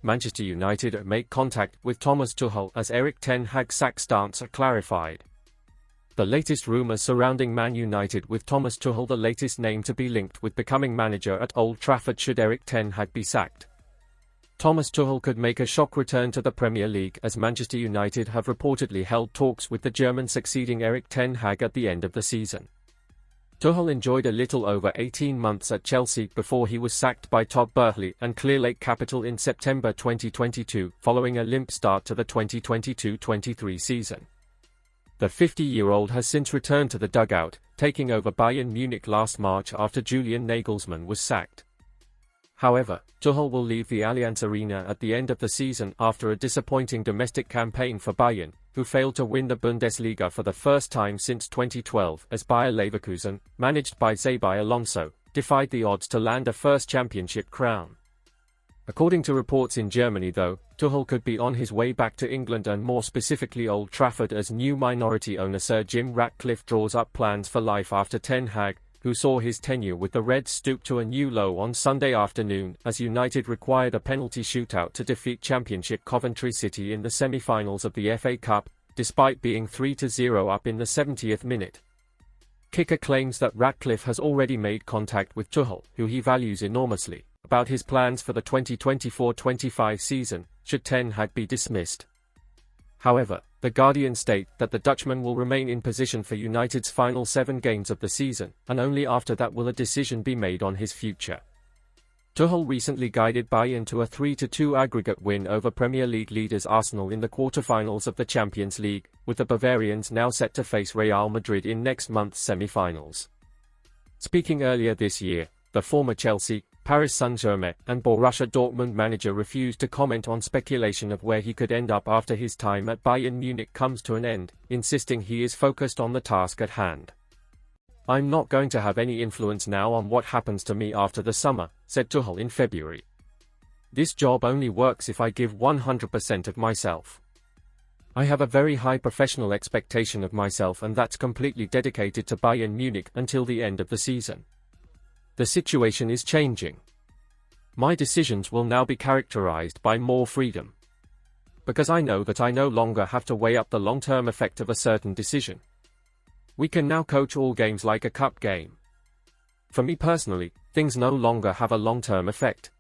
Manchester United make contact with Thomas Tuchel as Erik ten Hag's sack stance are clarified. The latest rumours surrounding Man United with Thomas Tuchel, the latest name to be linked with becoming manager at Old Trafford should Erik ten Hag be sacked. Thomas Tuchel could make a shock return to the Premier League, as Manchester United have reportedly held talks with the German succeeding Erik ten Hag at the end of the season. Tuchel enjoyed a little over 18 months at Chelsea before he was sacked by Todd Boehly and Clearlake Capital in September 2022, following a limp start to the 2022-23 season. The 50-year-old has since returned to the dugout, taking over Bayern Munich last March after Julian Nagelsmann was sacked. However, Tuchel will leave the Allianz Arena at the end of the season after a disappointing domestic campaign for Bayern, who failed to win the Bundesliga for the first time since 2012 as Bayer Leverkusen, managed by Xabi Alonso, defied the odds to land a first championship crown. According to reports in Germany though, Tuchel could be on his way back to England and more specifically Old Trafford, as new minority owner Sir Jim Ratcliffe draws up plans for life after Ten Hag, who saw his tenure with the Reds stoop to a new low on Sunday afternoon as United required a penalty shootout to defeat Championship Coventry City in the semi-finals of the FA Cup, despite being 3-0 up in the 70th minute. Kicker claims that Ratcliffe has already made contact with Tuchel, who he values enormously, about his plans for the 2024-25 season, should Ten Hag be dismissed. However, The Guardian state that the Dutchman will remain in position for United's final 7 games of the season, and only after that will a decision be made on his future. Tuchel recently guided Bayern to a 3-2 aggregate win over Premier League leaders Arsenal in the quarter-finals of the Champions League, with the Bavarians now set to face Real Madrid in next month's semi-finals. Speaking earlier this year, the former Chelsea, Paris Saint-Germain, and Borussia Dortmund manager refused to comment on speculation of where he could end up after his time at Bayern Munich comes to an end, insisting he is focused on the task at hand. "I'm not going to have any influence now on what happens to me after the summer," said Tuchel in February. "This job only works if I give 100% of myself. I have a very high professional expectation of myself, and that's completely dedicated to Bayern Munich until the end of the season. The situation is changing. My decisions will now be characterized by more freedom. Because I know that I no longer have to weigh up the long-term effect of a certain decision. We can now coach all games like a cup game. For me personally, things no longer have a long-term effect.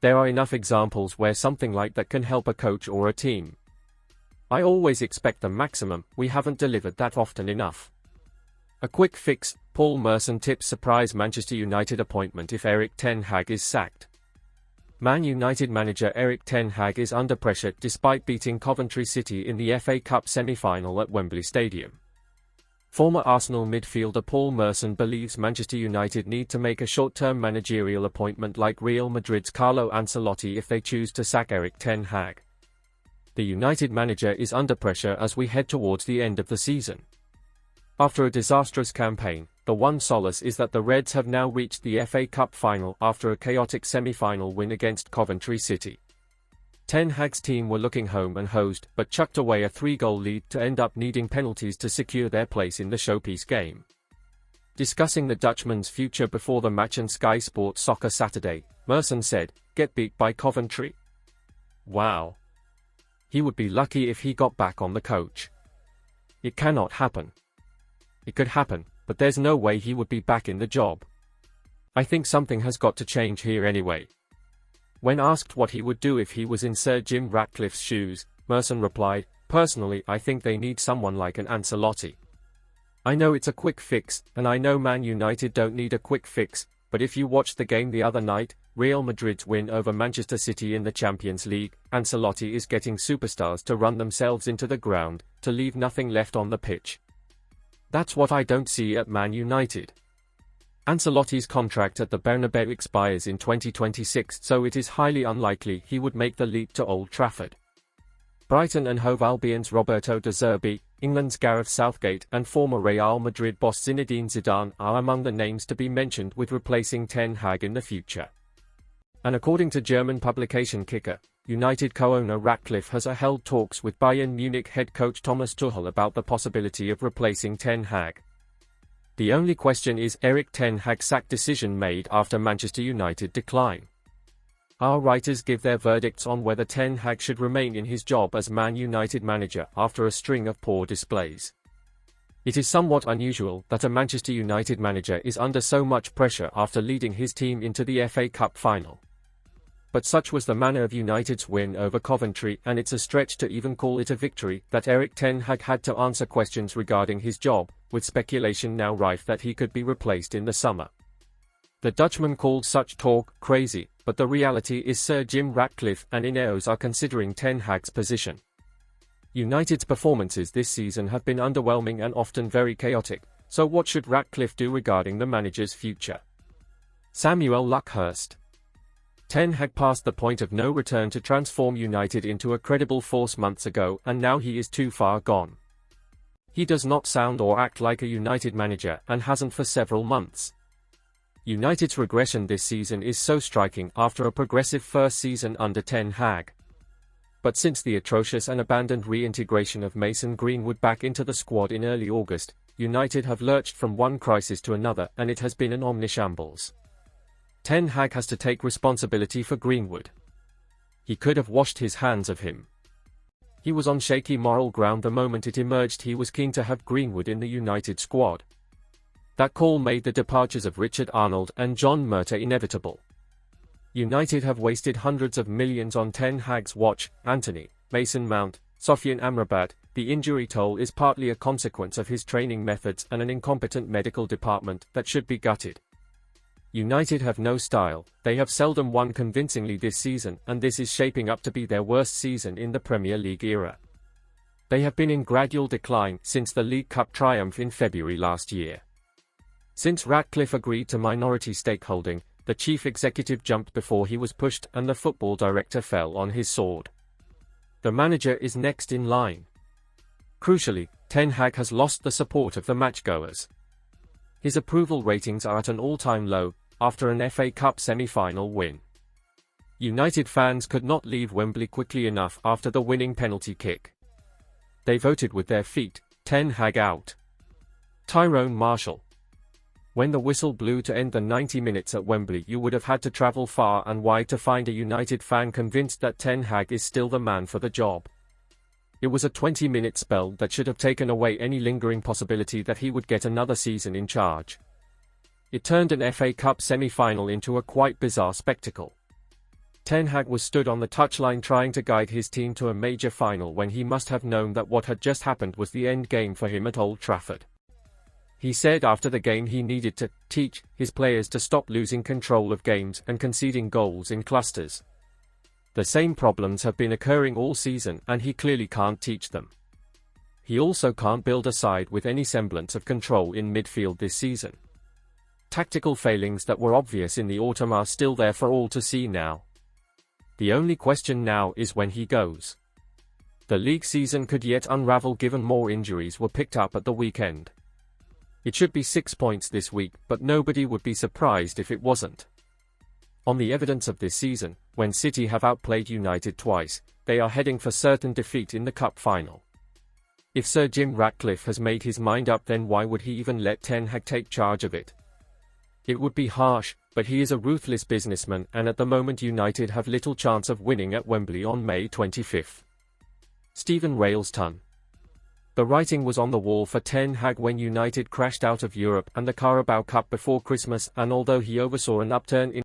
There are enough examples where something like that can help a coach or a team. I always expect the maximum, we haven't delivered that often enough. A quick fix, Paul Merson tips surprise Manchester United appointment if Erik ten Hag is sacked. Man United manager Erik ten Hag is under pressure despite beating Coventry City in the FA Cup semi-final at Wembley Stadium. Former Arsenal midfielder Paul Merson believes Manchester United need to make a short-term managerial appointment like Real Madrid's Carlo Ancelotti if they choose to sack Erik ten Hag. The United manager is under pressure as we head towards the end of the season. After a disastrous campaign, the one solace is that the Reds have now reached the FA Cup final after a chaotic semi-final win against Coventry City. Ten Hag's team were looking home and hosed, but chucked away a 3-goal lead to end up needing penalties to secure their place in the showpiece game. Discussing the Dutchman's future before the match on Sky Sports Soccer Saturday, Merson said, "Get beat by Coventry? Wow. He would be lucky if he got back on the coach. It cannot happen. It could happen, but there's no way he would be back in the job. I think something has got to change here anyway." When asked what he would do if he was in Sir Jim Ratcliffe's shoes, Merson replied, "Personally, I think they need someone like an Ancelotti. I know it's a quick fix, and I know Man United don't need a quick fix, but if you watched the game the other night, Real Madrid's win over Manchester City in the Champions League, Ancelotti is getting superstars to run themselves into the ground, to leave nothing left on the pitch. That's what I don't see at Man United. Ancelotti's contract at the Bernabeu expires in 2026, so it is highly unlikely he would make the leap to Old Trafford. Brighton and Hove Albion's Roberto De Zerbi, England's Gareth Southgate, and former Real Madrid boss Zinedine Zidane are among the names to be mentioned with replacing Ten Hag in the future. And according to German publication Kicker, United co-owner Ratcliffe has held talks with Bayern Munich head coach Thomas Tuchel about the possibility of replacing Ten Hag. The only question is Erik ten Hag's sack decision made after Manchester United decline. Our writers give their verdicts on whether Ten Hag should remain in his job as Man United manager after a string of poor displays. It is somewhat unusual that a Manchester United manager is under so much pressure after leading his team into the FA Cup final. But such was the manner of United's win over Coventry, and it's a stretch to even call it a victory, that Erik Ten Hag had to answer questions regarding his job, with speculation now rife that he could be replaced in the summer. The Dutchman called such talk crazy, but the reality is Sir Jim Ratcliffe and Ineos are considering Ten Hag's position. United's performances this season have been underwhelming and often very chaotic, so what should Ratcliffe do regarding the manager's future? Samuel Luckhurst. Ten Hag passed the point of no return to transform United into a credible force months ago, and now he is too far gone. He does not sound or act like a United manager, and hasn't for several months. United's regression this season is so striking after a progressive first season under Ten Hag. But since the atrocious and abandoned reintegration of Mason Greenwood back into the squad in early August, United have lurched from one crisis to another, and it has been an omnishambles. Ten Hag has to take responsibility for Greenwood. He could have washed his hands of him. He was on shaky moral ground the moment it emerged he was keen to have Greenwood in the United squad. That call made the departures of Richard Arnold and John Murtough inevitable. United have wasted hundreds of millions on Ten Hag's watch. Anthony, Mason Mount, Sofian Amrabat. The injury toll is partly a consequence of his training methods and an incompetent medical department that should be gutted. United have no style, they have seldom won convincingly this season, and this is shaping up to be their worst season in the Premier League era. They have been in gradual decline since the League Cup triumph in February last year. Since Ratcliffe agreed to minority stakeholding, the chief executive jumped before he was pushed and the football director fell on his sword. The manager is next in line. Crucially, Ten Hag has lost the support of the matchgoers. His approval ratings are at an all-time low, after an FA Cup semi-final win. United fans could not leave Wembley quickly enough after the winning penalty kick. They voted with their feet. Ten Hag out. Tyrone Marshall. When the whistle blew to end the 90 minutes at Wembley, you would have had to travel far and wide to find a United fan convinced that Ten Hag is still the man for the job. It was a 20-minute spell that should have taken away any lingering possibility that he would get another season in charge. It turned an FA Cup semi-final into a quite bizarre spectacle. Ten Hag was stood on the touchline trying to guide his team to a major final when he must have known that what had just happened was the end game for him at Old Trafford. He said after the game he needed to teach his players to stop losing control of games and conceding goals in clusters. The same problems have been occurring all season, and he clearly can't teach them. He also can't build a side with any semblance of control in midfield this season. Tactical failings that were obvious in the autumn are still there for all to see now. The only question now is when he goes. The league season could yet unravel given more injuries were picked up at the weekend. It should be 6 points this week, but nobody would be surprised if it wasn't. On the evidence of this season, when City have outplayed United twice, they are heading for certain defeat in the cup final. If Sir Jim Ratcliffe has made his mind up, then why would he even let Ten Hag take charge of it? It would be harsh, but he is a ruthless businessman, and at the moment United have little chance of winning at Wembley on May 25. Stephen Railston. The writing was on the wall for Ten Hag when United crashed out of Europe and the Carabao Cup before Christmas, and although he oversaw an upturn in